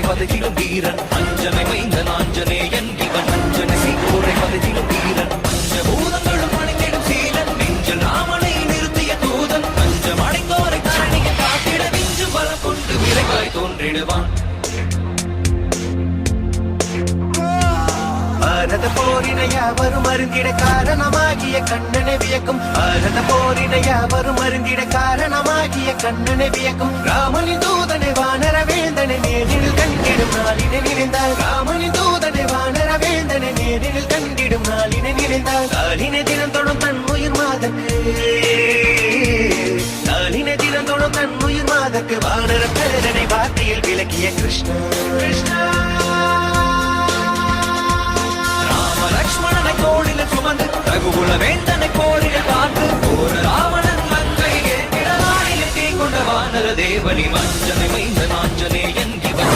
பதிலும் வீரன் அஞ்சனை மைந்தன் ஆஞ்சநேயன் இவன் அஞ்சனை சீக்கோரை பதிலும் வீரன் பஞ்சபூதங்களும் அணிந்திடும் சீலன் நெஞ்சில் ராமனை நிறுத்திய தூதன் பஞ்சம் அடைந்தோரை தரணிய காத்திட விஞ்சு பலம் கொண்டு விரைவாய் தோன்றிடுவான் பாரத போரினை யாவரும் அருந்திட காரணமாகிய கண்ணனை வியக்கும் பாரத போரினை யாவரும் அருந்திட காரணமாகிய கண்ணனை வியக்கும் ராமனின் தூதனை வானர வேந்தனை நேரில் கண்டிடும் நாளினை நினைந்தால் ராமனின் தூதனை வானர வேந்தனை நேரில் கண்டிடும் நாளினை நினைந்தால் நாளினை தினம் தொடும் தன் உயிர் மாதக்கு நாளினை தினம் தொடும் தன் உயிர் மாதக்கு வானர பேரனை வார்த்தையில் விளக்கிய கிருஷ்ணா கிருஷ்ணா லட்சுமணனை கோடில சுமந்து ரகுகுல வேந்தனை கோடில காத்து ஒரு ராவணன் மங்கை ஏற்றிட வாணியை தீ கொண்ட வானர தேவனி வஞ்சனை மைந்த நாஞ்சனேயன் இவன்